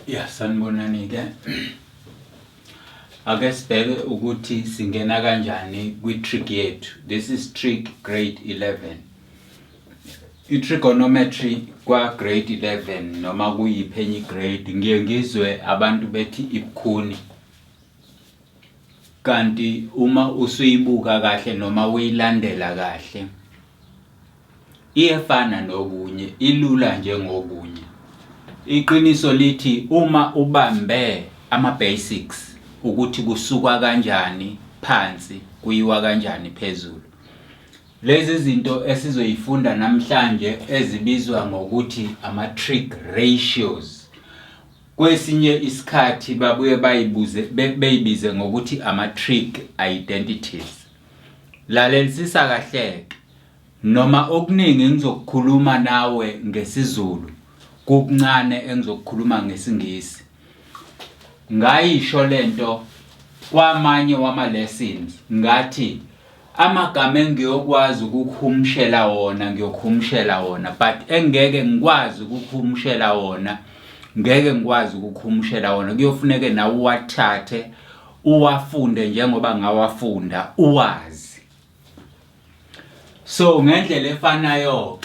Yeah, sanibonani ke. Ake sibheke ukuthi singena kanjani kwi-trick yethu. This is trick grade 11. I-trigonometry kwa grade 11 noma kuyiphenyi grade ngiye ngizwe abantu bethi ibukhuni. Kanti uma usuyibuka kahle noma uyilandela kahle iyefana nobunye, ilula njengobunye. Iqiniso lithi uma ubambe ama-basics ukuthi kusuka kanjani phansi kuyiwa kanjani phezulu. Lezi zinto esizoyifunda namhlanje ezibizwa ngokuthi ama-trig ratios. Kwesinye isikhathi babuye beyibize ngokuthi ama-trig identities. Lalelisisa kahle noma okuningi ngizokukhuluma nawe ngesizulu, kuncane engizokukhuluma ngesingisi. Ngayisho lento kwamanye wama-lessons ngathi amagama engiyokwazi ukukhumshela wona ngiyokhumshela wona, but engeke ngikwazi ukukhumshela wona ngeke ngikwazi ukukhumshela wona. Kuyofuneka nawe uwathathe uwafunde njengoba ngawafunda uwazi. So ngendlela efanayo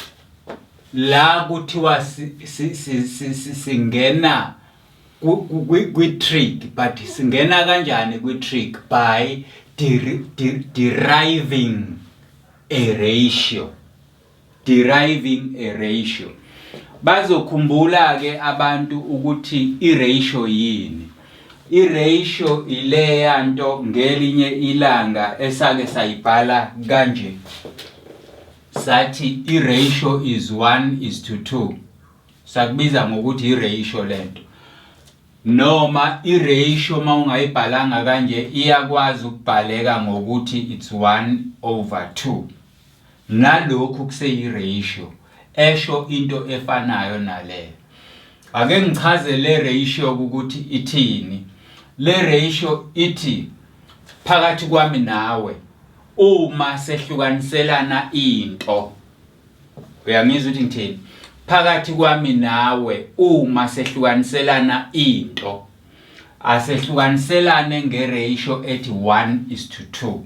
la kuthiwa singena kwi-trig, but singena kanjani kwi-trig? By deriving a ratio. Deriving a ratio. Bazokhumbula ke abantu ukuthi i-ratio yini. I-ratio ileya nto ngelinye ilanga esake sayibhala kanje. Sathi i-ratio is 1:2. Sakubiza ngokuthi i-ratio lento. Noma i-ratio mawungayibhalanga kanje iyakwazi ukubhaleka ngokuthi it's 1/2. Nalokhu kuseyi-ratio esho into efanayo naleyo. Ake ngichaze le ratio ukuthi ithini. Le ratio ithi phakathi kwami nawe uma sehlukaniselana into. Uyangizwa ukuthi ngithini? Phakathi kwami nawe uma sehlukaniselana into asehlukaniselane ngeratio ethi 1:2.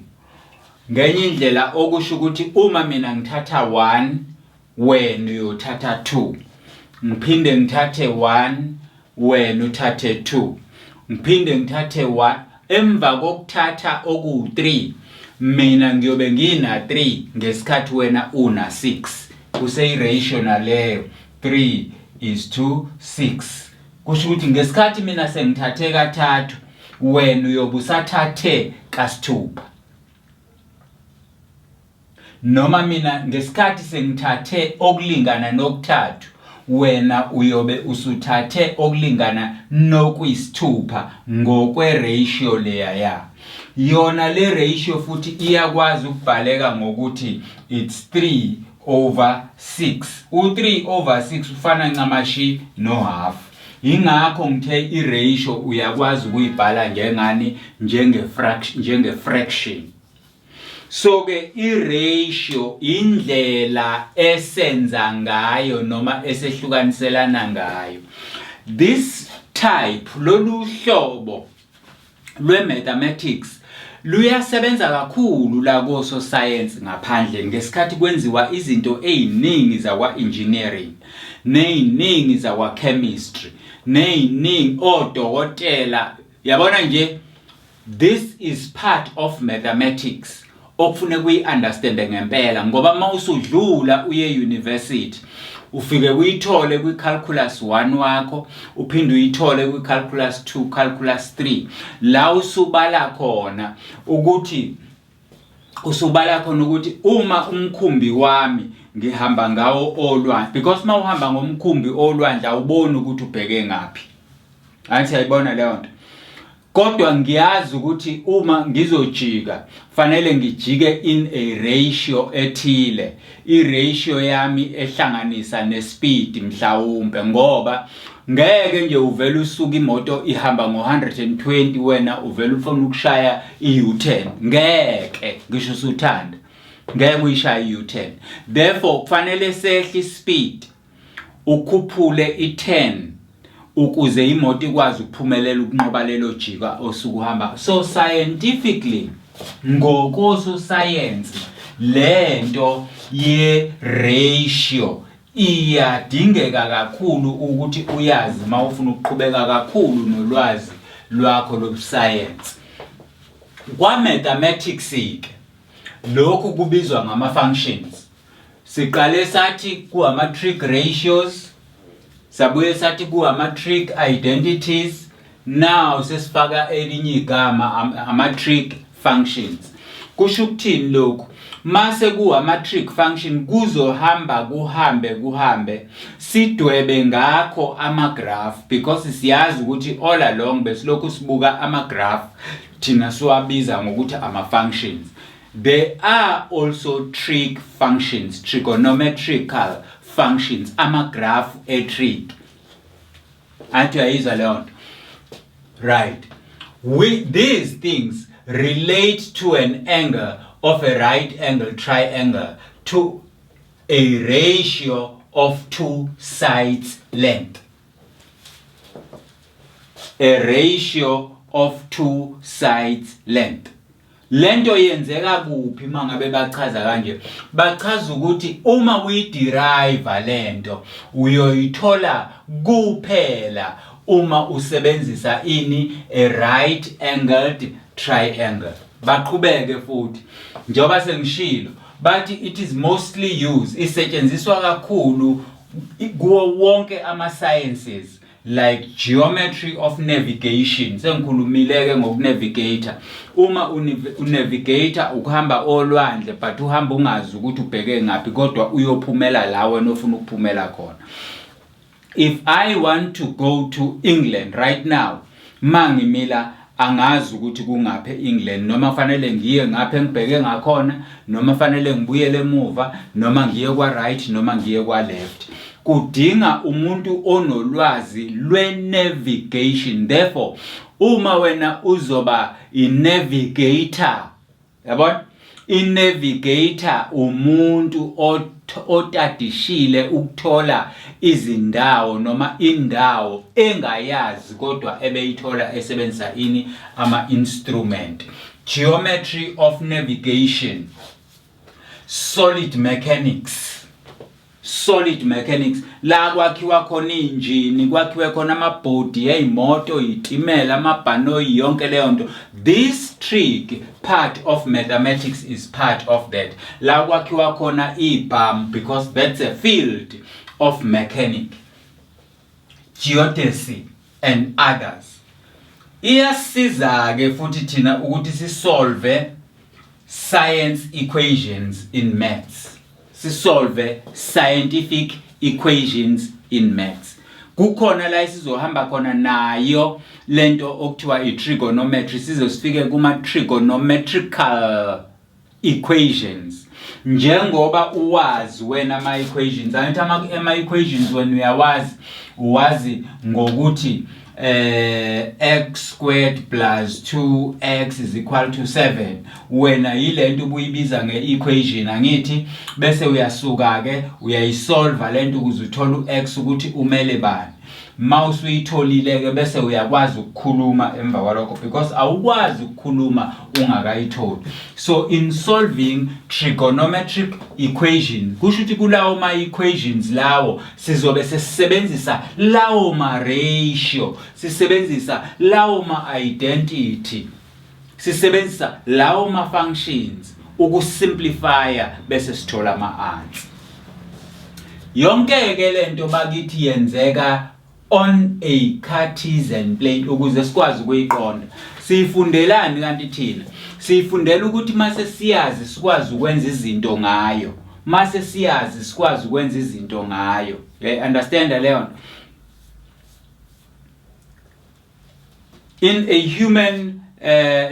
Ngenye indlela okusho ukuthi uma mina ngithatha 1 wena uyothatha 2, ngiphinde ngithathe 1 wena uthathe 2, ngiphinde ngithathe 1 emva kokuthatha oku3 mina ngiyobe ngina 3 ngesikhathi wena una 6. Kuseyi-ratio naleyo 3:6. Kusho ukuthi ngesikhathi mina sengithathe kathathu wena uyobe usathathe kasithupha. Noma mina ngesikhathi sengithathe okulingana nokuthathu wena uyobe usuthathe okulingana nokuyisithupha ngokwe-ratio leya. Yona le ratio futhi iyakwazi ukubhaleka ngokuthi it's 3/6. U-3/6 ufana ncamashi no-half. Ingakho ngithe i-ratio uyakwazi ukuyibhala njengani? Njenge-fraction. So ke i-ratio indlela esenza ngayo noma esehlukaniselana ngayo. This type, lolu hlobo lwe-mathematics luyasebenza kakhulu la koso science ngaphandle ngesikhathi kwenziwa izinto eziningi zakwa-engineering, neziningi zakwa-chemistry, neziningi odokotela. Yabona nje, this is part of mathematics okufuneka uyi-understande ngempela, ngoba mawusudlula uye university ufike uyithole kwi-calculus 1 wakho, uphinde uyithole kwi-calculus 2, calculus 3, la usubala khona ukuthi uma umkhumbi wami ngihamba ngawo olwandle, because mawuhamba ngomkhumbi olwandle awuboni ukuthi ubheke ngaphi. Angithi ayibona leyo nto. Kodwa ngiyazi ukuthi uma ngizojika fanele ngijike in a ratio ethile, i-ratio yami ehlanganisa nespeed mhlawumbe, ngoba ngeke nje uvele usuka imoto ihamba ngo-120 wena uvele ufuna ukushaya i-U10. Ngeke, ngisho usuthanda ngeke uyishaya i-U10. Therefore kufanele sehle ispeed ukhuphule i-10 ukuze imoto ikwazi ukuphumelela ukunqoba lelo jika osukuhamba. So scientifically ngokososayensi lento ye ratio iyadingeka kakhulu ukuthi uyazi mawufuna ukuqhubeka kakhulu nolwazi lwakho lobusayensi. Kwa mathematics ke lokhu kubizwa ngama functions. Siqale sathi kuama trig ratios, sabuye sathi kuama trig identities, now sesifaka elinye igama ama trig functions. Kusho ukuthini lokho? Mase kuama trig function kuzohamba kuhambe sidwebe ngakho ama graph, because siyazi ukuthi all along besilokhu sibuka ama graph thina siwabiza ngokuthi ama functions. There are also trig functions, trigonometrical functions, ama graph a trig. Athi ayizwa leyo nto. Right. These things relate to an angle of a right angle triangle to a ratio of 2 sides length. A ratio of 2 sides length. Lento yenzeka kuphi mangabe bachaza kanje? Bachaza ukuthi uma uyiderive lento uyoyithola kuphela uma usebenzisa ini a right angled triangle. Baqhubeke futhi njengoba sengishilo bathi it is mostly used, isetshenziswa kakhulu kuwo wonke ama sciences like geometry of navigation. Sengikhulumileke ngokunavigator. Uma unavigator ukuhamba olwandle but uhamba ungazi ukuthi ubheke ngaphi kodwa uyophumela la wena ofuna ukuphumela khona. If I want to go to England right now, mangimila angazi ukuthi kungaphi England, noma fanele ngiye ngaphi engibheke ngakhona, noma fanele ngibuyele emuva, noma ngiye kwa right, noma ngiye kwa left. Kudinga umuntu onolwazi lwe-navigation. Therefore, uma wena uzoba i-navigator, yabona? I-navigator umuntu otadishile ukuthola izindawo noma indawo engayazi kodwa ebeyithola esebenzisa ini ama instrument. Geometry of navigation, solid mechanics. Solid mechanics la kwakhiwa khona injini, kwakhiwe khona amabhodi yezimoto, izitimela, amabhanoyi, yonke leyo nto. This trig part of mathematics is part of that. La kwakhiwa khona ibhamu, because that's a field of mechanic, geodesy and others. Iyasiza ke futhi thina ukuthi sisolve science equations in maths. Solve scientific equations in maths. Kukhona la sizohamba khona nayo lento okuthiwa i-trigonometry, sizosifike kuma trigonometrical equations. Njengoba uwazi wena ama equations, angithi ama equations wena uwazi ngokuthi x squared plus 2x is equal to 7. Wena yilento ubuyibiza nge-equation angithi, bese uyasuka ke uyayisolve lento ukuze uthole u-x ukuthi umele bani. Mouse uyitholile ke bese uyakwazi ukukhuluma emva kwalokho, because awukwazi ukukhuluma ungakayitholi. So in solving trigonometric equation, kusho ukuthi kulawo ma equations lawo sizobe sisebenzisa lawo ma ratio, sisebenzisa lawo ma identity, sisebenzisa lawo ma functions ukusimplifya bese sithola ama answers. Yonke ke lento bakithi yenzeka on a Cartesian plane ukuze sikwazi ukuyiqonda. Sifundelani kanti thina? Sifundela ukuthi mase siyazi sikwazi ukwenza izinto ngayo. Mase siyazi sikwazi ukwenza izinto ngayo. Understand leyo? In a human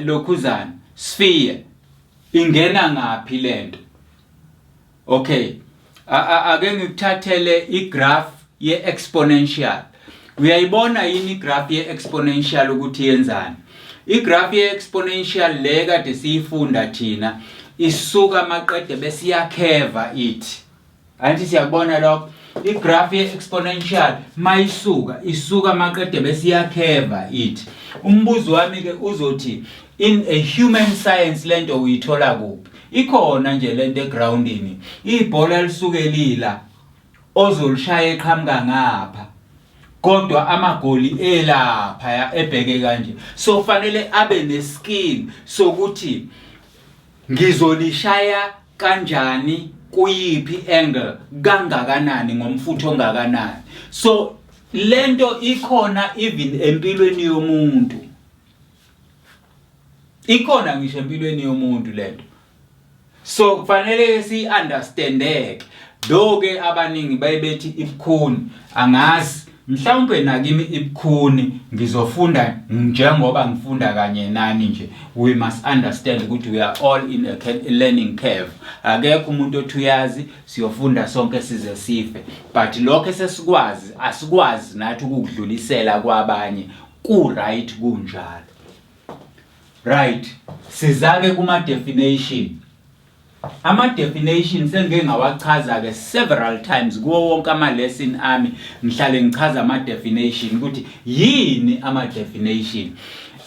lokhuzana sphere ingena ngaphi lento? Okay. Ake ngikuthathele igraph ye exponential. Uyayibona yini igraph ye exponential ukuthi yenzani? Igraph ye exponential le kade siyifunda thina isuka maqede bese iyakeva ithi. Anti siyabona lokho igraph ye-exponential mayisuka isuka maqede bese iyakheva ithi. Umbuzo wami ke uzothi in a human science lento uyithola kuphi? Ikhona nje lento egroundini. Ibhola lisuke lila ozolishaya eqhamuka ngapha. Kodwa amagoli elapha ebheke kanje. So fanele abe neskill sokuthi ngizolishaya kanjani kuyiphi angle kangakanani ngomfutho ongakanani. So lento ikhona even empilweni yomuntu. Ikhona ngisho empilweni yomuntu lento. So kufanele si understandeke. Doke abaningi bayibethi ibukhuni angazi mhlawumbe nakimi ibukhuni ngizofunda njengoba ngifunda kanye nani nje. We must understand ukuthi we are all in a learning curve. Akekho umuntu othi uyazi siyofunda sonke size sife. But lokho sesikwazi asikwazi nathi ukudlulisela kwabanye ku right kunjalo. Right. Sizake kuma definition. Ama definition sengeke ngawachaza ke several times kuwo wonke ama lesson ami ngihlale ngichaza ama definition ukuthi yini ama definition.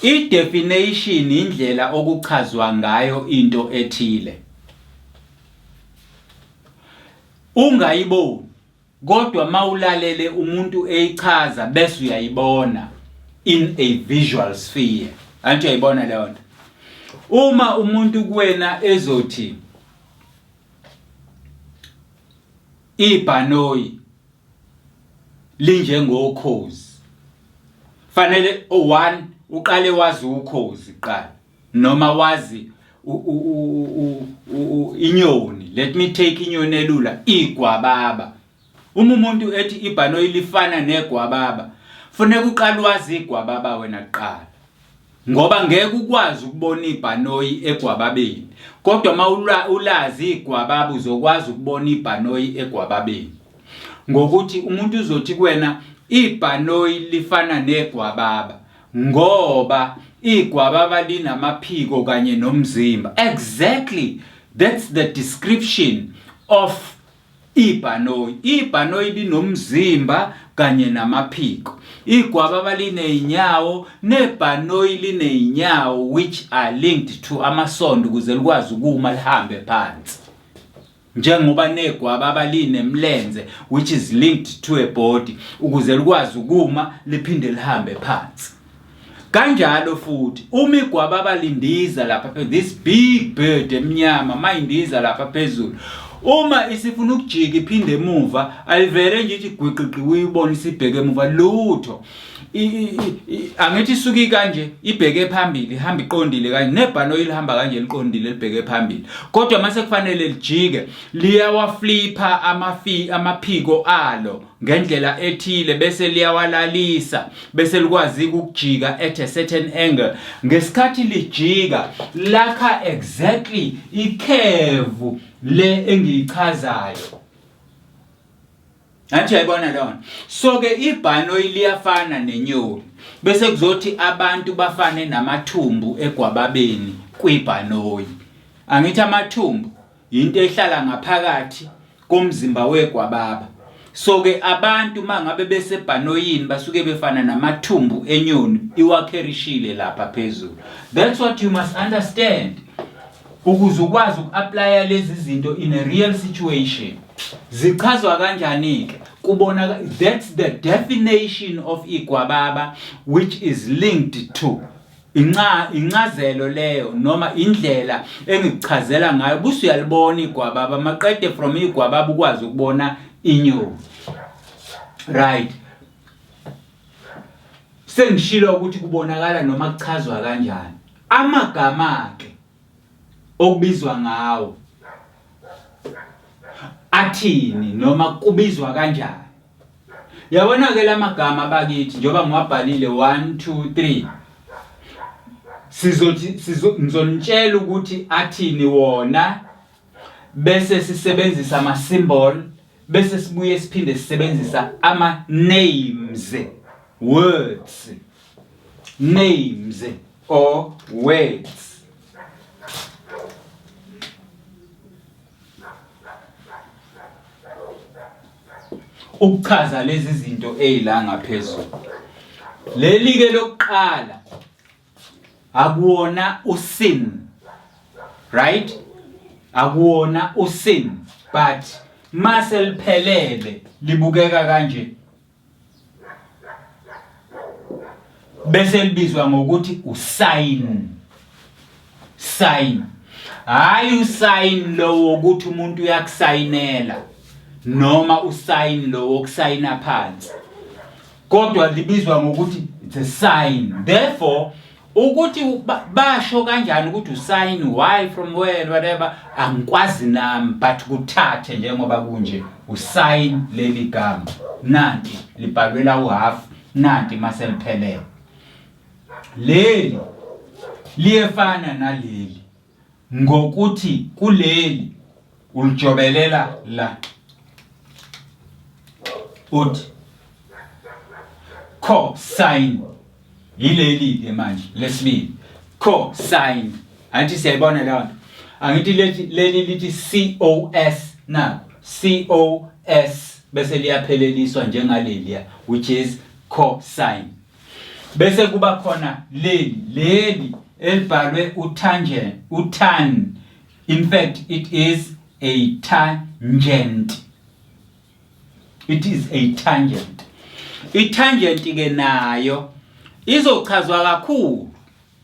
I definition indlela okuchazwa ngayo into ethile. Ungayiboni kodwa mawulalele umuntu eyichaza bese uyayibona in a visual sphere. Anti uyayibona leyo nto. Uma umuntu kuwena ezothi ibhanoyi linjengokhozi fanele one uqale wazi ukhozi qala noma wazi inyoni. Let me take inyoni elula igwababa. Uma umuntu ethi ibhanoyi lifana negwababa fanele uqale wazi igwababa wena qala ngoba ngeke ukwazi ukubona ibhanoyi egwababeni. Kodwa ulazi igwababa uzokwazi ukubona ibhanoyi egwababeni. Ngokuthi umuntu uzothi kuwena ibhanoyi lifana negwababa ngoba igwababa linamaphiko kanye nomzimba. Exactly, that's the description of ibhanoyi. Ibhanoyi linomzimba kanye namaphiko. Igwababa lineyinyawo nebhanoyi lineyinyawo which are linked to amasondo ukuze likwazi ukuma lihambe phansi. Njengoba negwababa linemlenze which is linked to a body ukuze likwazi ukuma liphinde lihambe phansi. Kanjalo futhi uma igwababa lindiza lapha this big bird emnyama mayindiza lapha phezulu. Uma isifuna ukujika iphinde emuva alivele nje ithi gwiqiqi uyibona isibheke emuva lutho. Angithi isuki kanje ibheke phambili ihamba iqondile kanje nebhanoyi lihamba kanje liqondile libheke phambili. Kodwa mase kufanele lijike liyawaflipa amaphiko alo ngendlela ethile bese liyawalalisa bese likwazi ukujika at a certain angle. Ngesikhathi lijika lakha exactly ikhevu le engiyichazayo. Anti uyayibona lona. So ke ibhanoyi liyafana nenyoni bese kuzothi abantu bafane namathumbu egwababeni kwibhanoyi. Angithi amathumbu into ehlala ngaphakathi komzimba wegwababa. So ke abantu mangabe besebhanoyini basuke befana namathumbu enyoni iwakherishile lapha phezulu. That's what you must understand. Ukuze ukwazi ukuapply lezi zinto in a real situation. Zichazwa kanjani ke? Kubona that's the definition of igwababa which is linked to incazelo leyo noma indlela engichazela ngayo busu uyalibona igwababa maqede from igwababa ukwazi ukubona inyoni. Right. Sengishilo ukuthi kubonakala noma kuchazwa kanjani. Amagama ke okubizwa ngawo athini noma kubizwa kanjani. Yabona ke lamagama bakithi njoba ngiwabhalile 1 2 3 ngizonitshela ukuthi athini wona bese sisebenzisa ama symbol bese sibuye siphinde sisebenzisa ama names words names or words. ukuchaza lezi zinto ezila ngaphezulu. Leli ke lokuqala akuwona usin, right? Akuwona usin, but mase liphelele libukeka kanje bese libizwa ngokuthi usign. Sign. Hayi usign lo ukuthi umuntu uyakusayinela noma usign lo wokusayina phansi. Kodwa libizwa ngokuthi it's a sign. Therefore ukuthi basho kanjani ukuthi usign, why, from where, whatever, angikwazi nami, but kuthathe njengoba kunje usign leli gama. Nanti libhalwe la u-half, nanti mase liphelele. Leli liyefana naleli ngokuthi kuleli ulijobelela la uthi cosine. Yileli ke manje lesibili cosine. Anti siyayibona leyo nto. Angithi leli lithi cos na cos bese liyapheleliswa njengaleli which is cosine. Bese kuba khona leli elibhalwe utan. In fact it is a tangent. It is a tangent. I-tangent ke nayo izochazwa kakhulu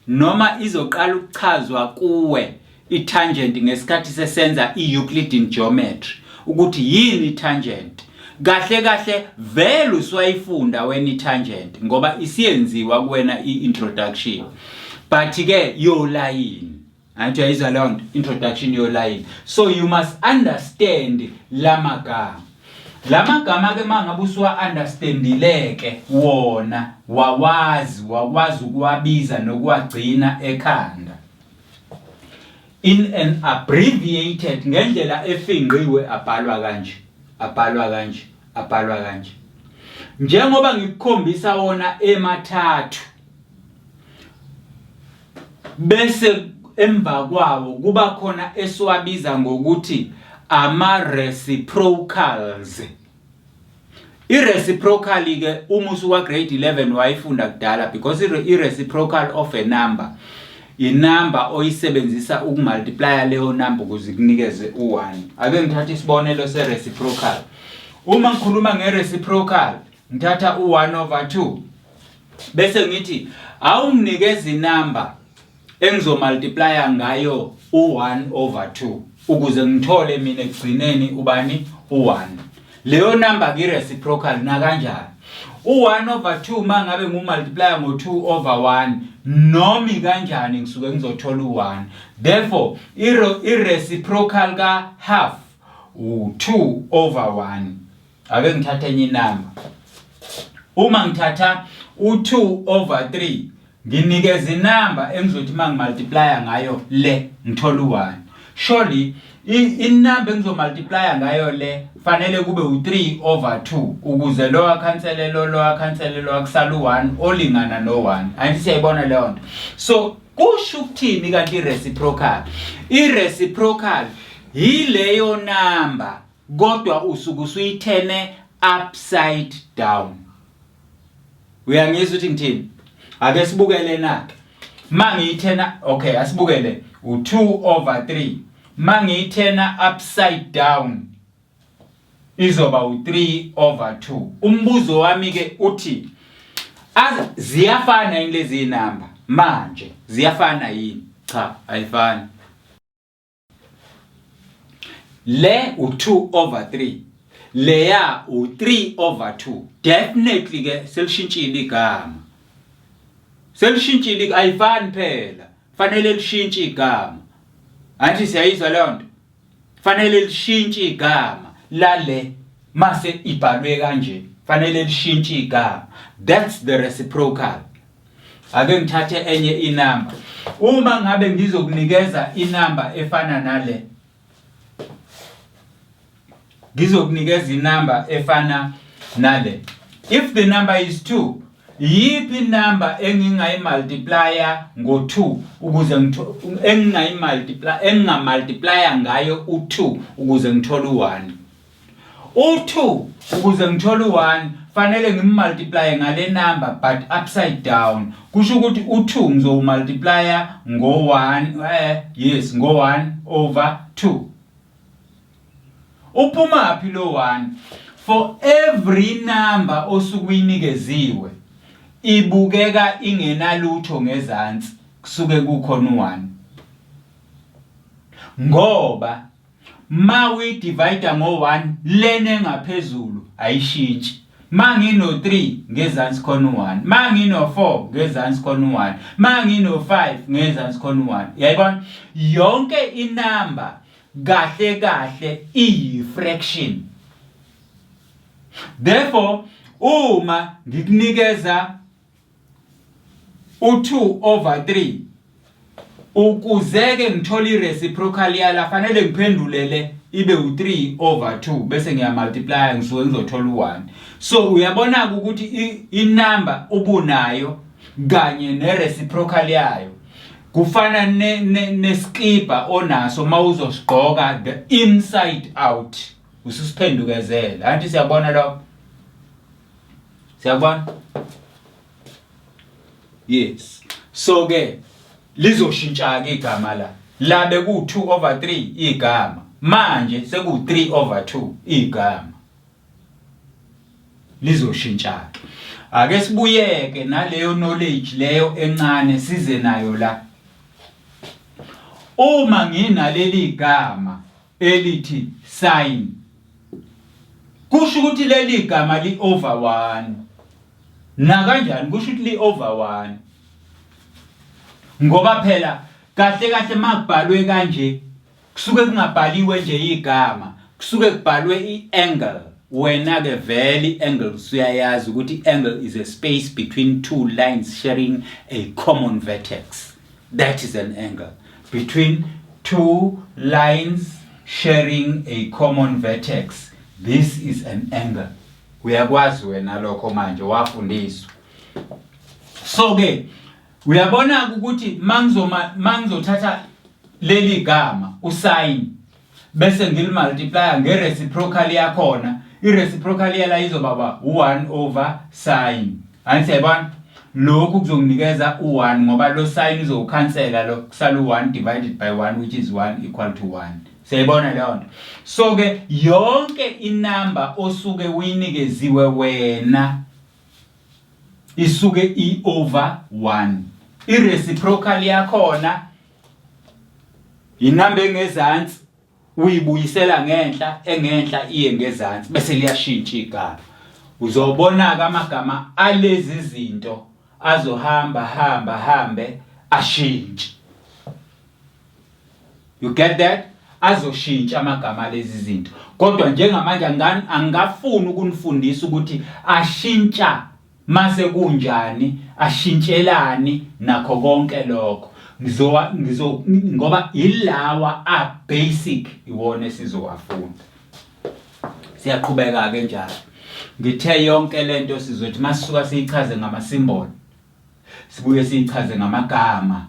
noma izoqala ukuchazwa kuwe i-tangent ngesikhathi sesenza i-Euclidean geometry ukuthi yini i-tangent. Kahle vele uswayifunda wena i-tangent ngoba isiyenziwa kuwena i-introduction, but ke yo line anti uyayizwa leyo nto, introduction yo line. So you must understand lamagama. Lamagama ke mangabe uswa understandileke wona wakwazi ukuwabiza nokuwagcina ekhanda in an abbreviated ngendlela efingqiwe abhalwa kanje njengoba ngikukhombisa wona emathathu bese emva kwawo kuba khona esiwabiza ngokuthi ama reciprocals. I-reciprocal ke uma usuka grade 11 wayifunda kudala because i-reciprocal of a number inamba oyisebenzisa ukumultiply leyo number ukuze kunikeze u1. Ake ngithathe isibonelo se-reciprocal. Uma ngikhuluma nge-reciprocal ngithatha u1/2 bese ngithi awunginikeze inamba engizomultiply ngayo u1/2 ukuze ngithole mina ekugcineni ubani u1. Leyo number ke reciprocal na kanjani u1/2 mangabe ngumultiply ngo2/1 nomi kanjani ngisuke ngizothola u1. Therefore i-reciprocal ka half u2/1. Ake ngithathe enye inamba. Uma ngithatha u2/3 nginikeza inamba engizothi mangimultiply ngayo le ngithola u1. Surely inamba engizomultiply ngayo le fanele kube u3/2 ukuze lo akhansele lo akhansele lo akusala u1 olingana no1. Anti siyayibona leyo nto. So kusho ukuthini kanti i-reciprocal? I-reciprocal yileyo number kodwa usuke usuyithene upside down. Uyangizwa ukuthi ngithini? Ake sibukele nake. Mangiyithena okay asibukele u2/3 mangiyithena upside down izoba u3/2. Umbuzo wami ke uthi ziyafana yini lezi inamba manje? Ziyafana yini? Cha, ayifani. Le u2/3 leya u3/2. Definitely ke selishintshile igama. Selishintshile ayifani phela. Fanele lishintshe igama. Anti siyayizwa leyo nto. Fanele lishintshe igama lale mase ibhalwe kanje. Fanele lishintshe igama. That's the reciprocal. Ake ngithathe enye inamba. Uma ngabe ngizokunikeza inamba efana nale. Ngizokunikeza inamba efana nale. If the number is 2, yipi number engingayimultiplya ngo2 ukuze engingamultiply ngayo u2 ukuze ngithole u1. u2 ukuze ngithole u1 fanele ngimultiply ngale number but upside down. Kusho ukuthi u2 ngizomultiply ngo1 yes ngo1 over 2. Uphuma phi lo 1? For every number osukuyinikeziwe ibukeka ingenalutho ngezansi kusuke kukhona u1. Ngoba ma we divide ngo1 lene ngaphezulu ayishintshi. Ma ngino 3 ngezansi khona u1, ma ngino 4 ngezansi khona u1, ma ngino 5 ngezansi khona u1. Yayibona yonke inamba kahle kahle iyi-fraction. Therefore uma ngikunikeza u2 over 3 ukuzeke ngithola ireciprocal yala fanele ngiphendulele ibe u3 over 2 bese ngiyamultiply ngisuke ngizothola u1. So uyabona ukuthi inamba ubunayo kanye nereciprocal yayo kufana neskipa onaso mawuzosigqoka the inside out ususiphendukezela. Anti siyabona lo? Siyabona? Yes. So ke lizoshintsha ke igama la. La beku2 over 3 igama. Manje seku3 over 2 igama. Lizoshintsha. Ake sibuyeke naleyo knowledge leyo encane size nayo la. Uma nginaleli igama elithi sin kusho ukuthi leli igama li over 1. Na kanjani kusho ukuthi li over 1? Ngoba phela kahle kahle makubhalwe kanje kusuke kungabhaliwe nje igama, kusuke kubhalwe iangle. Wena ke vele angle uyayazi ukuthi angle is a space between two lines sharing a common vertex. That is an angle. Between two lines sharing a common vertex. This is an angle. Uyakwazi wena lokho manje wafundiswa. So ke uyabona ukuthi mangizothatha leli gama usin bese ngilmultiply ngereciprocal yakhona. Ireciprocal yala izoba 1 over sin. Ayisayibona? Lokhu kuzonginikeza u1 ngoba lo sin izokhansela lo kusala u1 divided by 1 which is 1 equal to 1. Siyayibona leyo nto. So ke yonke inamba osuke uyinikeziwe wena isuke I over 1. Ireciprocal yakhona inamba engezansi uyibuyisela engenhla iye ngezansi bese liyashintsha igama. Uzobona amagama alezi zinto hambe ashintshe. You get that? Azoshintsha amagama lezi zinto. Kodwa njengamanje angafuni ukunifundisa ukuthi ashintsha mase kunjani, ashintshelani nakho konke lokho. Ngoba ilawa a basic iwona sizowafunda. Siyaqhubeka ke njalo. Ngithe yonke lento sizothi masisuka siyichaze ngama symbol. Sibuye siyichaze ngamagama.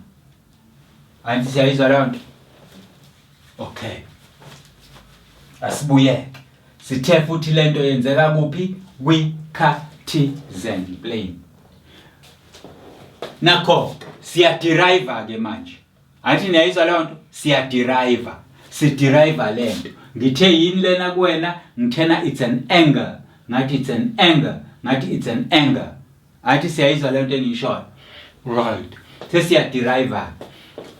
Anti siyayizwa leyo nto? Okay. Asibuye. Sithe futhi lento yenzeka kuphi? Cartesian plane. Nakho siya derive ke manje. Anti niyayizwa leyo nto? Siya derive. Si derive lento. Ngithe yini lena kuwena? Ngithena it's an angle. Ngathi it's an angle. Ngathi it's an angle. Athi siyayizwa lento engishoyo. Right. Sesiya derive.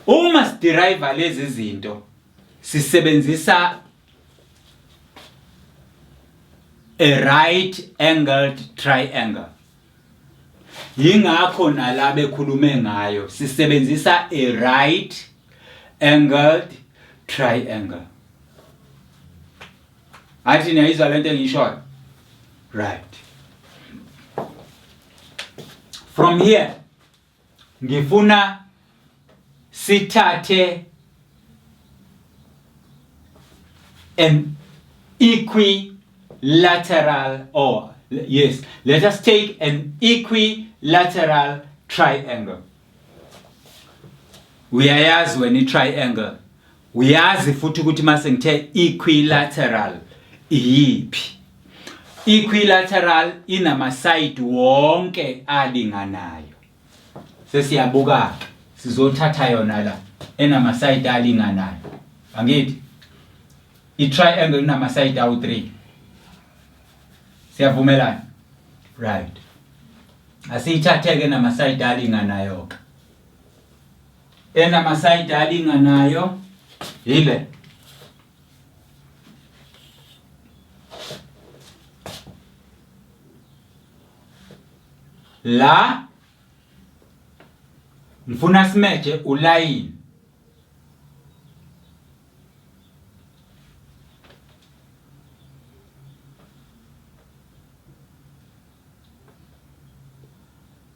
Uma si derive lezi zinto sisebenzisa a right angled triangle. Yingakho nalabe ekhulume ngayo sisebenzisa a right angled triangle. Athi niyayizwa lento engishoyo? Right. From here ngifuna sithathe an equilateral let us take an equilateral triangle. Uyayazi when I triangle uyazi futhi ukuthi mase ngithe equilateral iyiphi. equilateral inamasayidi wonke alinganayo. Sesiyabuka sizothatha yona la enamasayidi alinganayo. Angithi i-triangle inamasayidi awu-3. Siyavumelana? Right. Asiyithathe ke namasayidi alinganayo ke. Enamasayidi alinganayo ile la ngifuna simeje ulayini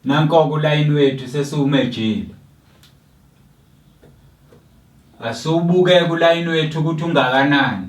nanko kulayini wethu sesiwumejile. Asubuke kulayini wethu ukuthi ungakanani.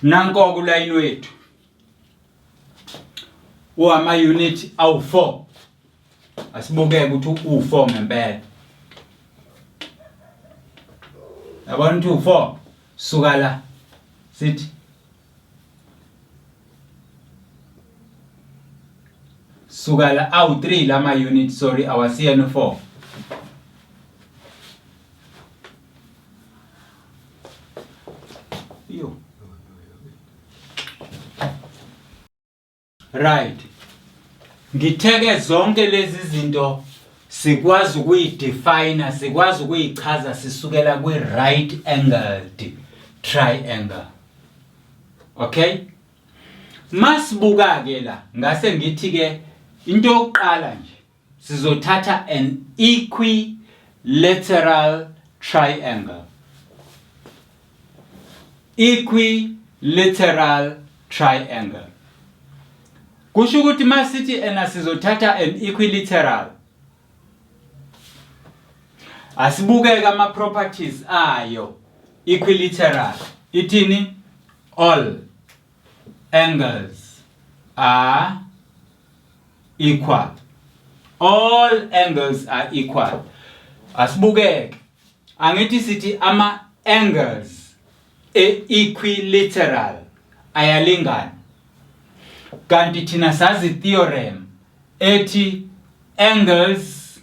Nanko kulayini wethu uama unit awu4. Asibuke ukuthi u4 ngempela. Yabona ukuthi u4 suka la sithi suka la awu3 lama unit, sorry awasiyena 4. Right. Ngitheke zonke lezi zinto sikwazi ukuyidefine, sikwazi ukuyichaza sisukela kwi-right angled triangle. Okay? Masibuka ke la ngase ngithi ke into yokuqala nje sizothatha an equilateral triangle. Equilateral triangle. Kusho ukuthi masithi ena sizothatha an equilateral. Asibuke ama properties ayo equilateral. Ithini? All angles are equal. All angles are equal. Asibuke angithi sithi ama angles equilateral ayalingana. Kanti thina sazi theorem ethi angles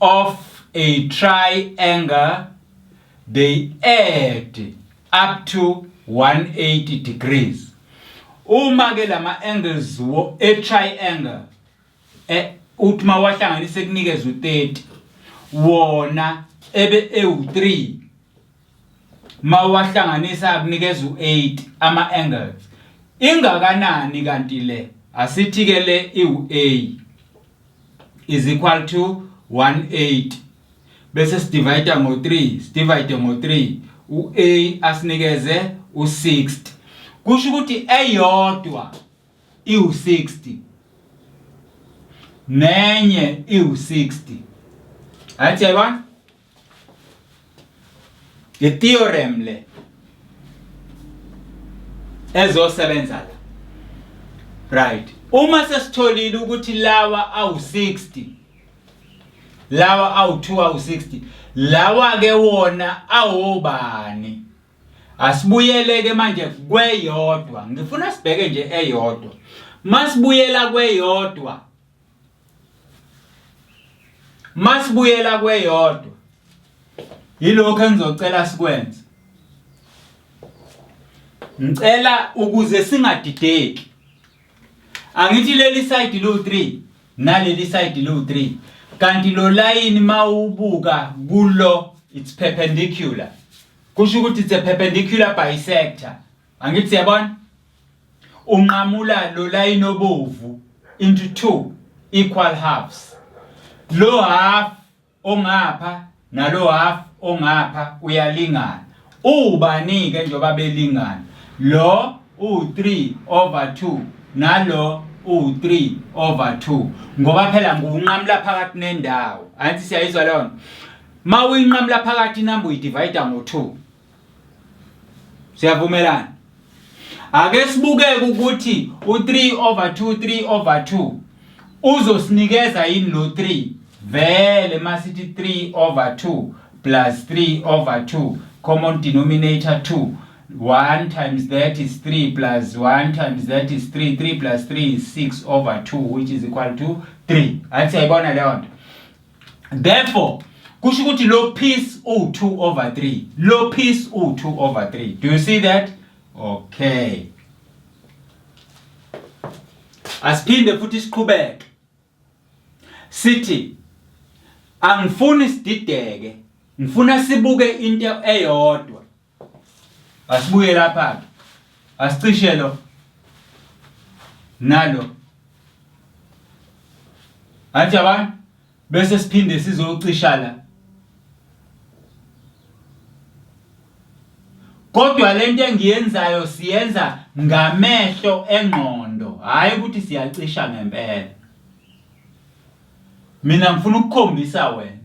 of a triangle they add up to 180 degrees. Uma ke lama angles wo a triangle uthi mawahlanganise kunikeza u30 wona ebe ewu3 mawahlanganisa kunikeza u8 ama angles. Ingakanani kanti le asithi ke le iu-a is equal to 180 bese sidivide ngo3 u-a asinikeze u60 kusho ukuthi eyodwa iu60 nenye iu60. Athi yabona the theorem le ezosebenza la. Right. Uma sesitholile ukuthi lawa awu60 lawa awu2 awu60 lawa ke wona awobani. Asibuyele ke manje kweyodwa. Ngifuna sibheke nje eyodwa. Masibuyela kweyodwa yilokho engizocela sikwenze. Ngicela ukuze singadideki. Angithi leli side lo3 naleli side lo3 kanti lo line mawubuka kulo it's perpendicular. Kusho ukuthi it's a perpendicular bisector. Angithi siyabona? Unqamula lo line obovu into two equal halves. Lo half ongapha nalo half ongapha uyalingana. Ubani ke njoba belingana. Lo u3/2 nalo u3/2 ngoba phela ngunqamla phakathi nendawo. Anti siyayizwa leyo. Mawuyinqamla phakathi inamba uyidivide ngo2. Siyavumelana? Ake sibuke ukuthi u3/2 uzosinikeza yini lo 3 vele masithi 3/2 plus 3/2 common denominator 2 1 times that is 3 plus 1 times that is 3 3 plus 3 is 6/2 which is equal to 3. Athi ayibona leyo nto. Therefore kusho ukuthi lo piece u2/3 lo piece u2/3. Do you see that? Okay. Asiphinde futhi siqhubeke. Sithi angifuni sidideke, ngifuna sibuke into eyodwa. Asibuye lapha. Asicishe lo. Nalo. Athi abantu bese siphinde sizocisha la. Kodwa lento engiyenzayo siyenza ngamehlo engqondo, hayi ukuthi siyacisha ngempela. Mina ngifuna ukukhombisa wena.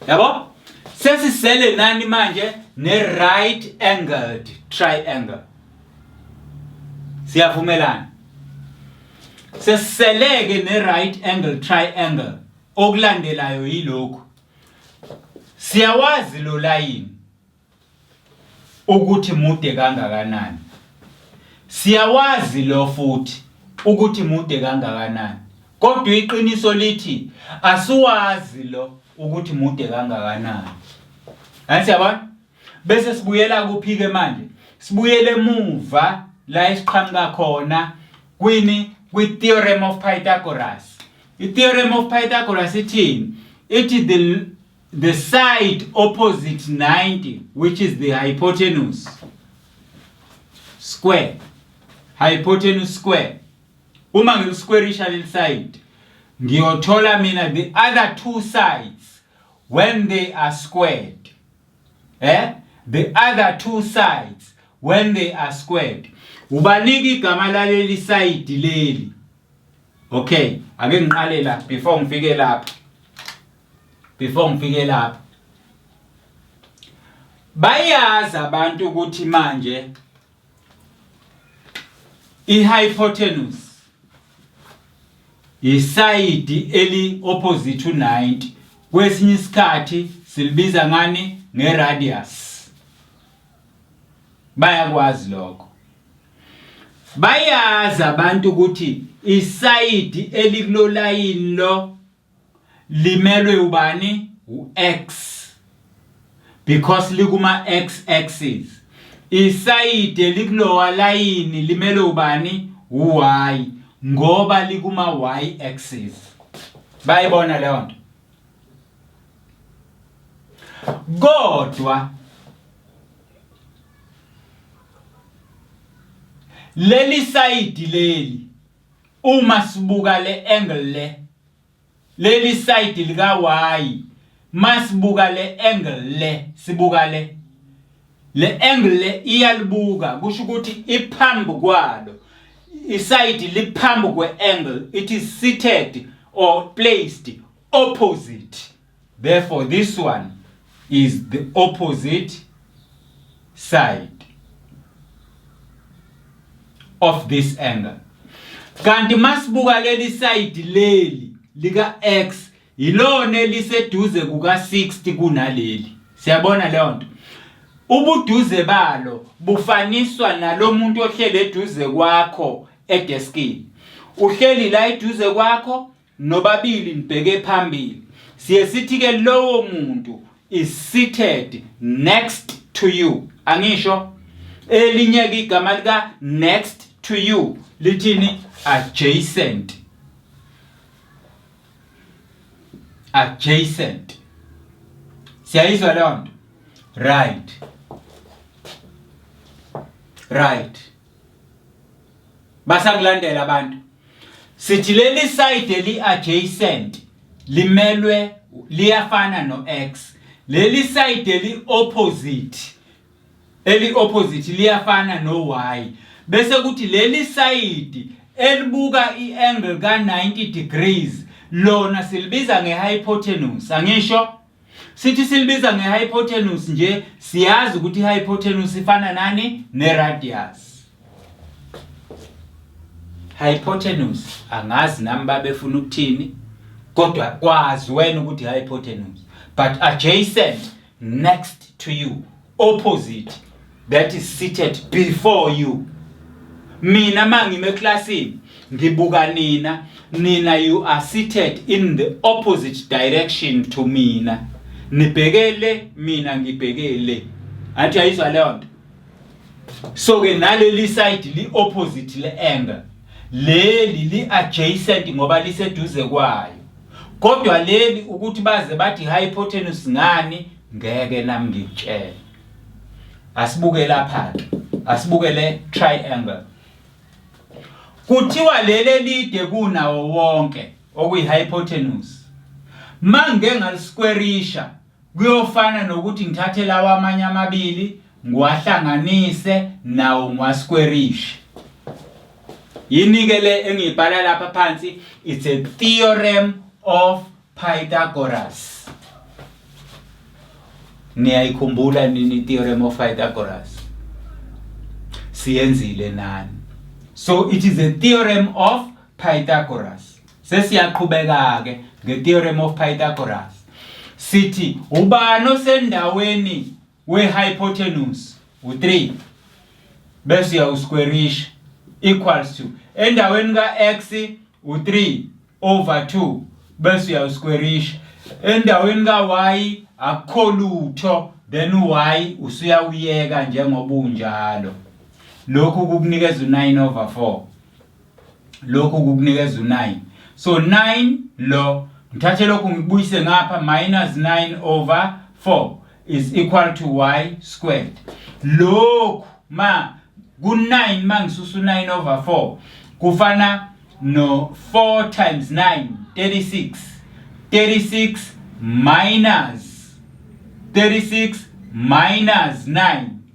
Yabo? Sesisele nani manje ne right angled triangle. Siyavumelana. Sesiseleke ne right angled triangle. Okulandelayo yilokho. Siyawazi lo line ukuthi mude kangakanani. Siyawazi lo futhi ukuthi mude kangakanani. Kodwa iqiniso lithi asiwazi lo ukuthi mude kangakanani. Anti yabona? Bese sibuyela kuphi ke manje? Sibuyele emuva la isiqhamuka khona kwini theorem of Pythagoras. The theorem of Pythagoras ithini? It is the side opposite 90, which is the hypotenuse square. Hypotenuse square. Uma ngilisquareisha leli side, ngiyothola mina the other two sides when they are squared. The other two sides when they are squared. Ubanika igama laleli side leli. Okay, ake ngiqale la before ngifike lapha. Bayazi abantu ukuthi manje i-hypotenuse iside eli opposite to 90. Kwesinye isikhathi silibiza ngani ngeradius. Bayakwazi lokho. Bayazi abantu ukuthi iside elikulo line lo limelwe ubani u-x because likuma x axis. Iside elikulowa line limelwe ubani u-y ngoba likuma y axis. Bayibona leyo nto. Kodwa leli side leli uma sibuka le angle leli side lika y masibuka le angle sibuka le angle iyalibuka kusho ukuthi iphambi kwalo iside liphambi kwe-angle, it is seated or placed opposite. Therefore this one is the opposite side of this angle. Kanti masibuka leli side leli lika x ilona eliseduze kuka 60 kunaleli. Siyabona leyo nto. Ubuduze balo bufaniswa nalomuntu ohleli eduze kwakho edeskini. Uhleli la eduze kwakho nobabili nibheke phambili. Siye sithi ke lowo muntu is seated next to you. Angisho elinye igama lika next to you lithini adjacent. Adjacent. Siyayizwa leyo nto? Right. Right. Basakulandela abantu. Sithi leli side eli adjacent limelwe liyafana no x. Leli side eli opposite liyafana no y. Bese kuthi leli side elibuka iangle ka 90 degrees lona silibiza ngehypotenuse. Angisho? Sithi silibiza ngehypotenuse nje siyazi ukuthi ihypotenuse ifana nani? Neradius. Hypotenuse angazi nami babefuna ukuthini kodwa kwazi wena ukuthi hypotenuse. But adjacent, next to you, opposite, that is seated before you. Mina mangime eklasini ngibuka nina you are seated in the opposite direction to mina. Nibhekele mina ngibhekele. Athi ayizwa leyo nto. So ke naleli side li opposite le angle. Leli li adjacent ngoba liseduze kwayo. Kodwa leli ukuthi baze bathi hypotenuse ngani ngeke nami ngitshela. Asibuke lapha. Asibukele triangle. Kuthiwa leli lide kunawo wonke okuyi hypotenuse. Mange ngalisquareisha kuyofana nokuthi ngithathe lawa amanye amabili ngiwahlanganise nawo ngiwasquareisha. Yini-ke le engiyibhala lapha phansi, it's a theorem of Pythagoras. Niyayikhumbula nini theorem of Pythagoras? Siyenzile nani. So it is a theorem of Pythagoras. Sesiyaqhubeka ke nge-theorem of Pythagoras. Sithi ubani osendaweni we-hypotenuse u3 bese uyawusquareisha equals to endaweni ka-x u3 over 2 bese uyawusquareisha endaweni ka-y akukho lutho then y usuyawuyeka njengoba unjalo. Lokhu kukunikeza u9 over 4. Lokhu kukunikeza u9. So 9 lo ngithathe lokhu ngibuyise ngapha minus 9 over 4 is equal to y squared. Lokhu ku9 mangisusa u9 over 4 kufana no 4 times 9 36. 36 minus 9.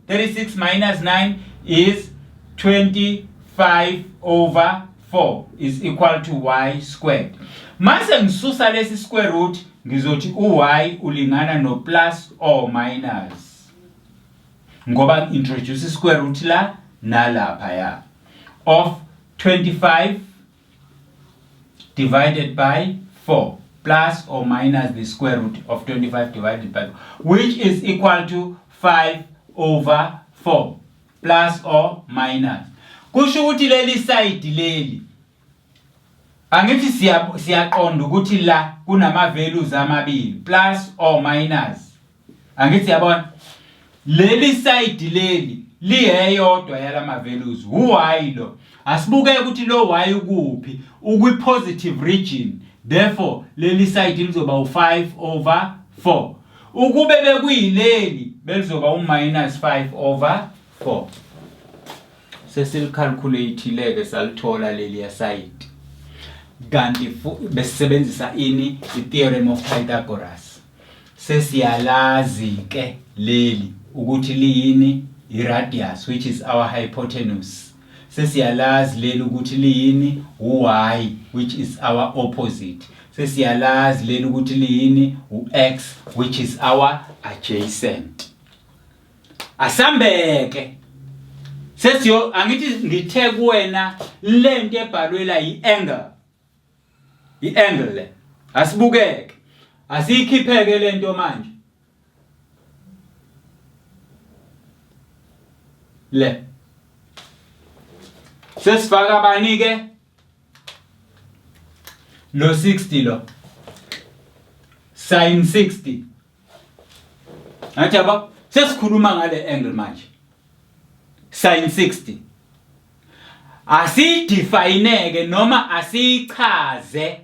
36 minus 9 is 25 over 4 is equal to y squared. Mase ngisusa lesi square root ngizothi uy ulingana no plus or minus. Ngoba introduce square root la nalapha ya of 25 divided by 4 plus or minus the square root of 25 divided by 4, which is equal to 5 over 4 plus or minus. Kusho ukuthi leli side leli angithi siyaqonda ukuthi la kunama values amabili plus or minus. Angithi yabona leli side leli liyeyodwa yalama values y lo. Asibuke ukuthi lo y ukuphi ukwi positive region, therefore leli side lizoba u5 over 4. Ukube bekuyileli belizoba u-minus 5 over 4. Sesilcalculate leke salithola leli side. Kanti besebenzisa ini i-theorem of Pythagoras. Sesiyalazi ke leli ukuthi liyini i-radius, which is our hypotenuse. Sesiyalazi leli ukuthi liyini u-y, which is our opposite. Sesiyalazi leli ukuthi liyini u-x, which is our adjacent. Asambeke sesiyo angithi ngithe kuwena lento ebhalwe la i-angle. I-angle le asibukeke asikhipheke lento manje le sesifaka bani ke lo 60 lo sin 60. Athi yabo sesikhuluma ngale angle manje sin 60. asidefineke noma asichaze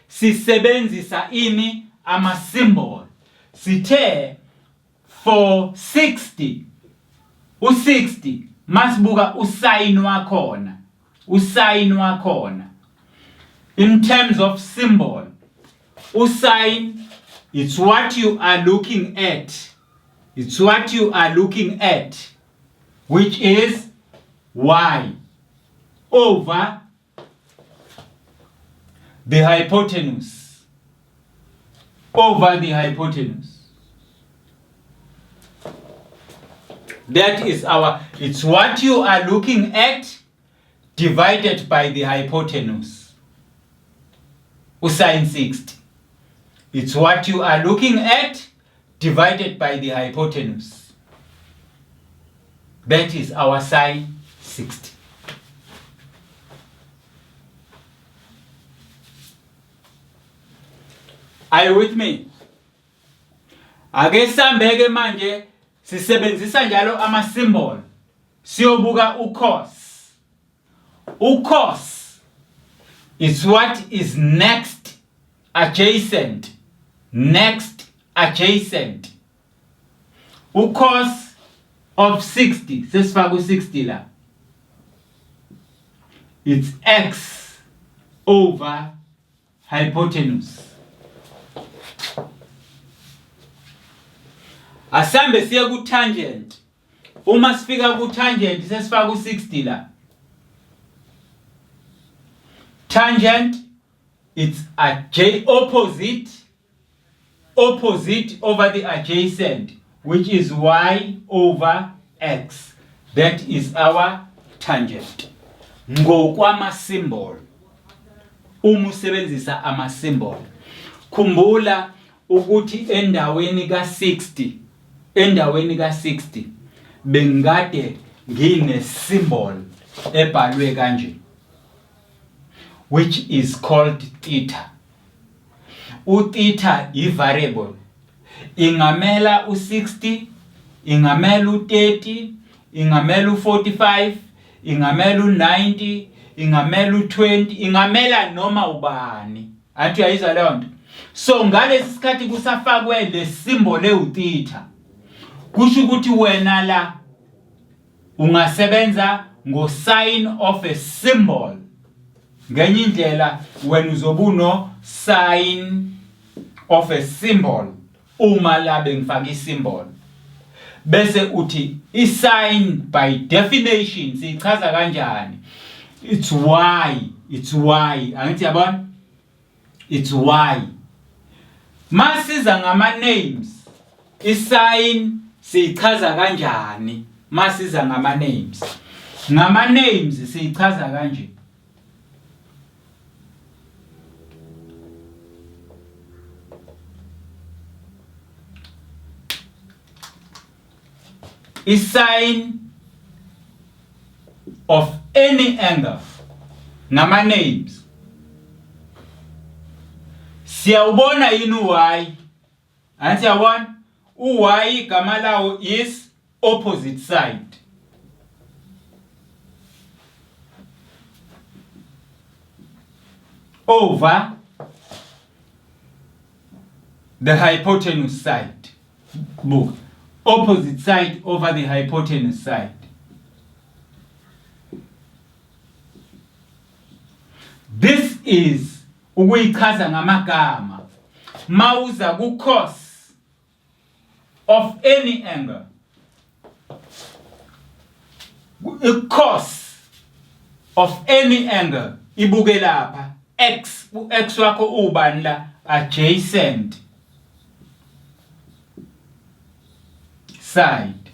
sisebenzisa ini ama symbol. Sithe for 60 u60 masibuka usign wakhona in terms of symbol. Usign, it's what you are looking at. It's what you are looking at, which is y over the hypotenuse. Over the hypotenuse. That is it's what you are looking at divided by the hypotenuse. Usine 60. It's what you are looking at divided by the hypotenuse. That is our sine 60. Are you with me? Ake sambeke manje sisebenzisa njalo ama symbol. Siyobuka ucos. Ucos is what is next adjacent. Next adjacent. Ucos of 60. Sesifaka u60 la. It's x over hypotenuse. Asambe siye ku tangent. Uma sifika ku tangent sesifaka u60 la. Tangent, it's opposite over the adjacent, which is y over x. That is our tangent. Ngokwama symbol. Uma usebenzisa ama symbol. Khumbula ukuthi endaweni ka60 bengade ngine symbol ebhalwe kanje, which is called theta. Theta is variable. Ingamela u60, ingamela u30, ingamela u45, ingamela u90, ingamela u20, ingamela noma ubani. Athi uyayizwa leyo nto. So ngalesi sikhathi kusafakwe le symbol theta, kusho ukuthi wena la ungasebenza ngo sign of a symbol. Ngenye indlela wena uzobuno sign of a symbol uma labe ngifaka isymbol. Bese uthi i-sign by definition sichaza kanjani? It's y. Angithi yabona? It's y. Masiza ngama names, i-sign sichaza kanjani? Masiza ngama names. Ngama names sichaza kanje. Is sign of any angle. Ngama names. Siyawubona yini y? Anti yabona? Y igama lawo is opposite side. Over the hypotenuse side. Book. Opposite side over the hypotenuse side. This is ukuyichaza ngamagama. Mawuza ku cos of any angle. Cos of any angle ibuke lapha. X wakho ubani la? Adjacent side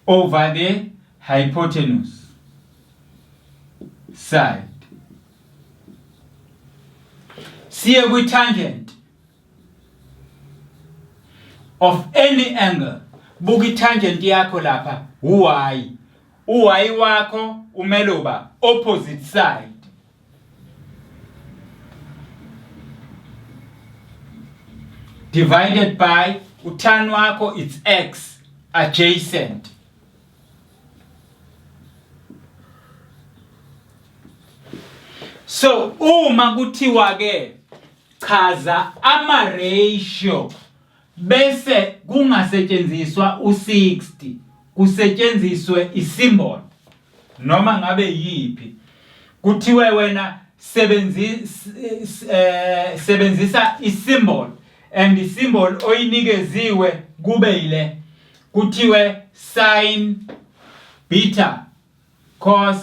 over the hypotenuse side. Siye ku tangent of any angle. Buki tangent yakho lapha y. Y wakho umele uba opposite side. Divided by utan wako, it's x adjacent. So uma kuthiwa ke chaza ama ratio bese kungasetshenziswa u60 kusetshenziswe isymbol noma ngabe yipi kuthiwe wena sebenzisa isymbol and isymbol oyinikeziwe kube ile kuthiwe sin beta cos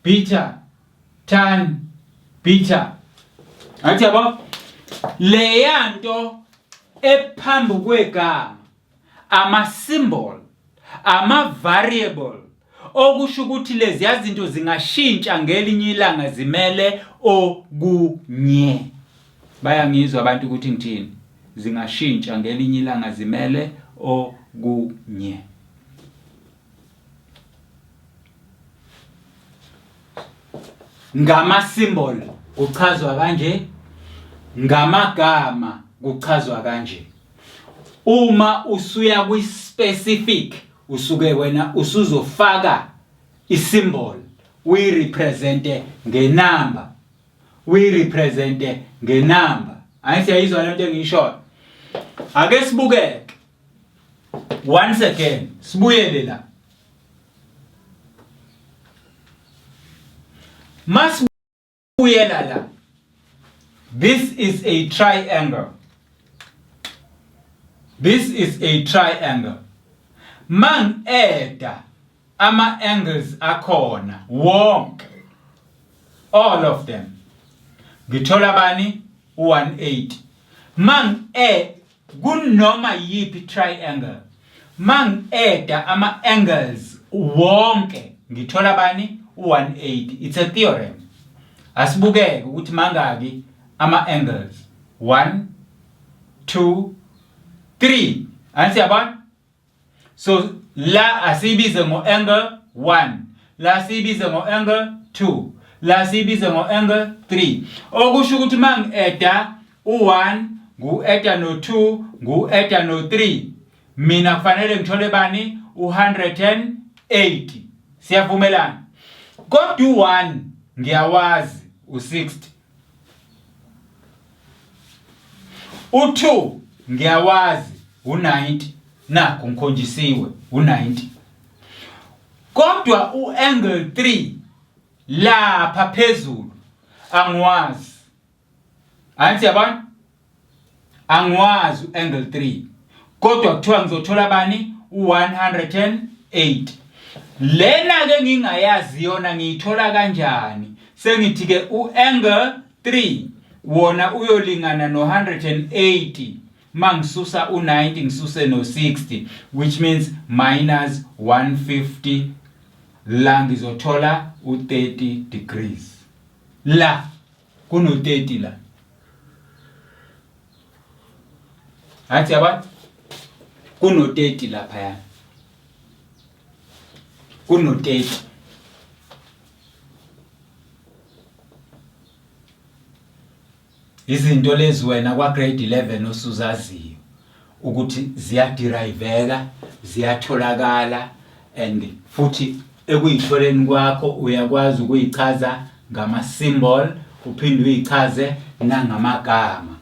beta tan beta athi yabo le yanto ephambi kwegama ama symbol ama variable okusho ukuthi lezi yazinto zingashintsha ngelinye ilanga zimele okunye bayangizwa abantu ukuthi ngithini zingashintsha ngelinye ilanga zimele okunye ngama symbol kuchazwa kanje ngamagama kuchazwa kanje uma usuya kwi specific usuke wena usuzofaka isymbol we represent ngenamba ayisiyizwa lento engiyisho ake sibuke once again sibuyele la masibuyela la this is a triangle man eda ama angles akhona wonke all of them ngithola bani 180 man kunoma yipi triangle man eda ama angles wonke ngithola bani 180 it's a theorem asibukeke ukuthi mangaki ama angles 1 2 3 ansiyabona so la asibize ngo angle 1 la asibize ngo angle 2 la asibize ngo angle 3 okusho ukuthi mangi-eda u1 ngu-eda no2 ngu-eda no3 mina kufanele ngithole bani u180 siyavumelana kodwa u1 ngiyawazi u60 u2 ngiyawazi u90 nakho ngikhonjisiwe u90 kodwa uangle 3 lapha phezulu angwazi anti yabona angwazi uangle 3 kodwa kuthiwa ngizothola bani u108 lena ke ngingayazi yona ngiyithola kanjani sengithi ke uangle 3 wona uyolingana no180 mangisusa u90 ngisuse no60 which means minus 150 la ngizothola u30 degrees la kuno 30 la athi yaba kuno 30 lapha yana kuno 30 izinto lezi wena kwa grade 11 osuzaziyo ukuthi ziyaderiveka ziyatholakala and futhi ekuyitholeni kwakho uyakwazi ukuyichaza ngama symbol uphinde uyichaze nangamagama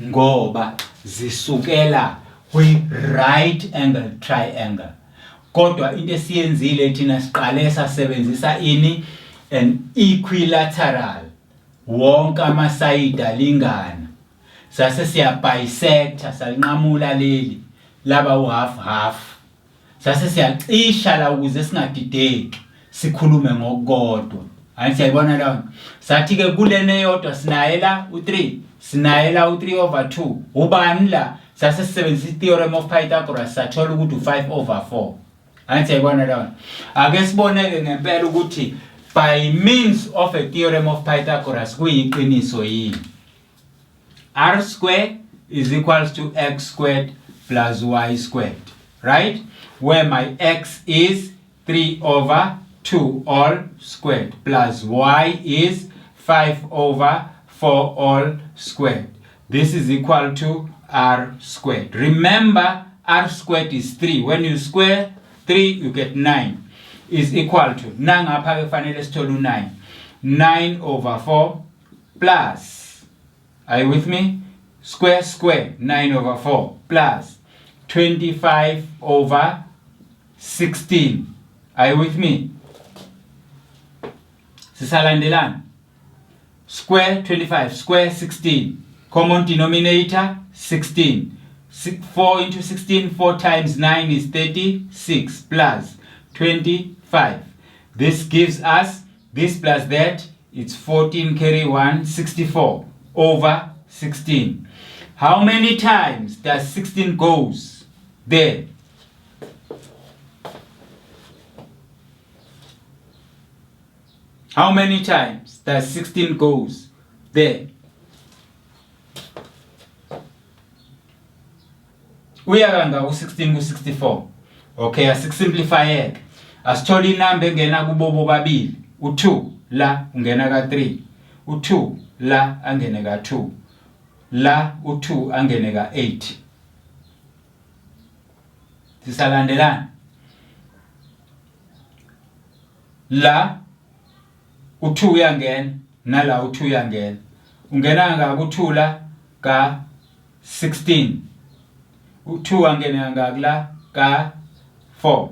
ngoba zisukela kwi right angle triangle kodwa into esiyenzile thina siqale sasebenzisa ini an equilateral wonke amasayidi alingana sase siya bisector salinqamula leli laba u-half half sase siyacisha la ukuze singadideki sikhulume ngokukodwa ayithi ayibona la sathi ke kulene yodwa sinayela u3 sinayela u3/2 ubani la sase sisebenzisa i-theorem of Pythagoras sathola ukuthi u5/4 ayithi ayibona la ake siboneke ngempela ukuthi by means of a theorem of Pythagoras kuyiqiniso yini r squared is equals to x squared plus y squared right where my x is 3/2 all squared plus y is 5/4 all squared this is equal to r squared remember r squared is 3 when you square 3 you get 9 is equal to nangapha kufanele sithole u9 9 over 4 plus, are you with me? Square square, 9 over 4 plus 25 over 16. Are you with me? Sisalandelana. Square 25, square 16. Common denominator 16. 4 into 16, 4 times 9 is 36 plus 25. This gives us this plus that. It's 14 carry 1, 64 over 16. How many times does 16 goes there? How many times does 16 goes there? Uyanga u16 ku64. Okay, asisimplify. Asithola inamba engena kubobo babili. U2 la ungena ka3. U2 la angene ka2. La u2 angene ka8. Sisalandelana. La u2 uyangena nala u2 uyangena. Ungena nga ku2 la ka 16. U2 angene ngakula ka 4.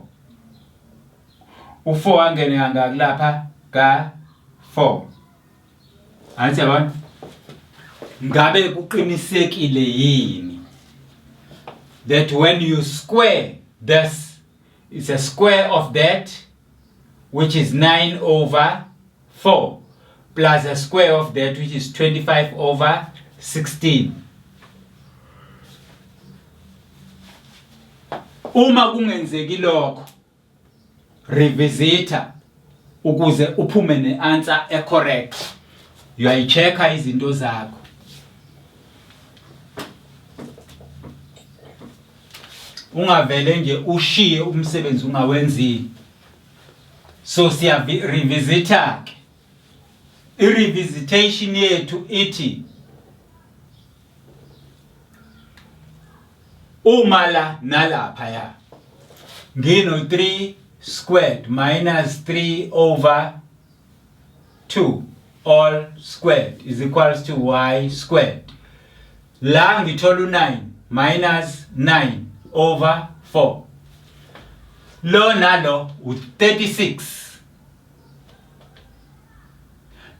U4 angene ngakulapha ka 4. Angithi yabona? Ngabe kuqinisekile yini that when you square this, it's a square of that, which is 9 over 4 plus a square of that, which is 25 over 16. Uma kungenzeki lokho, revisita ukuze uphume neanswer ecorrect. Uyayichecka izinto zakho. Ungavele nje ushiye umsebenzi ungawenzile. So siya revisita ke. I-revisitation yethu ithi uma la nalapha ya ngino 3 squared minus 3 over 2 all squared is equals to y squared. La ngithola u9 minus 9 over 4. Lo nalo u36.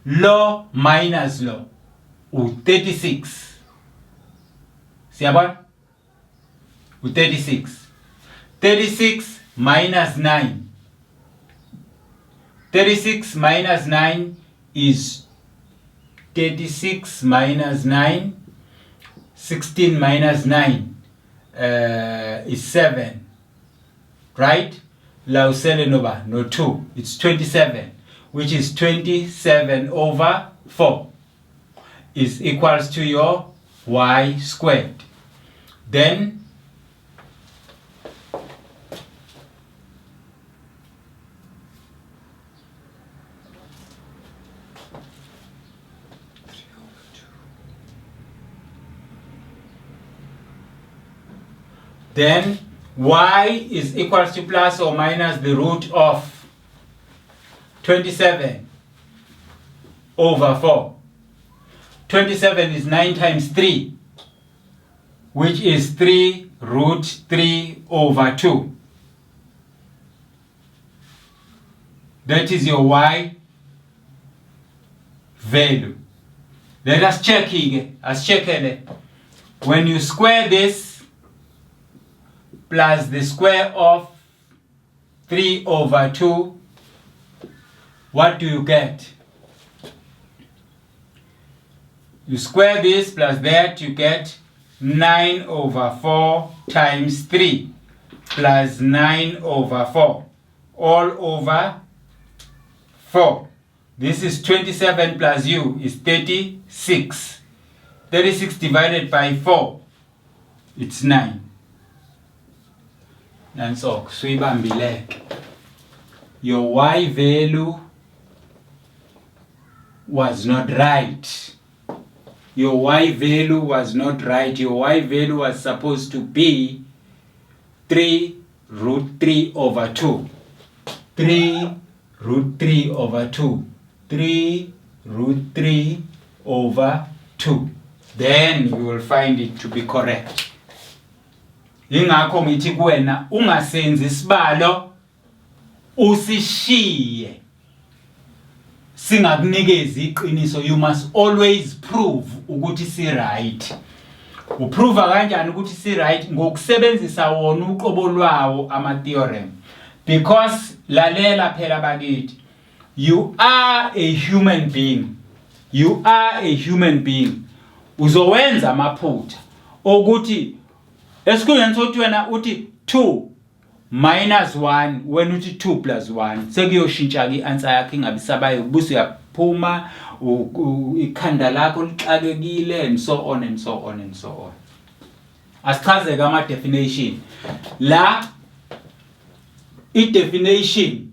Lo minus lo u36. Siyabona? U36. 36 minus 9. 36 minus 9 is 36 minus 9. 16 minus 9 is 7. Right? La usele noba no 2. It's 27, which is 27 over 4 is equals to your y squared. Then y is equals to plus or minus the root of 27 over 4. 27 is 9 times 3, which is 3 root 3 over 2. That is your y value. Let us check here. Let's check it. When you square this plus the square of 3 over 2, what do you get? You square this plus that, you get 9 over 4 times 3 plus 9 over 4 all over 4. This is 27 plus u is 36. 36 divided by 4, it's 9. And so, your y value was not right. Your y value was not right. Your y value was supposed to be 3 root 3 over 2. 3 root 3 over 2. 3 root 3 over 2. Then you will find it to be correct. Ingakho ngithi kuwena ungasenzi isibalo usishiye singakunikeza iqiniso. You must always prove ukuthi si right. Uprove kanjani ukuthi si right? Ngokusebenzisa wona uqobo lwawo ama theorem. Because lalela phela bakithi, you are a human being. You are a human being. Uzowenza amaphutha ukuthi esikhundleni sokuthi wena uthi 2 minus 1 wena uthi 2 plus 1 sekuyoshintsha ke answer yakhe ingabe sabayo ubuso yaphuma ikhanda lakho lixakekile and so on and so on and so on. Asichaze ama definition la. I definition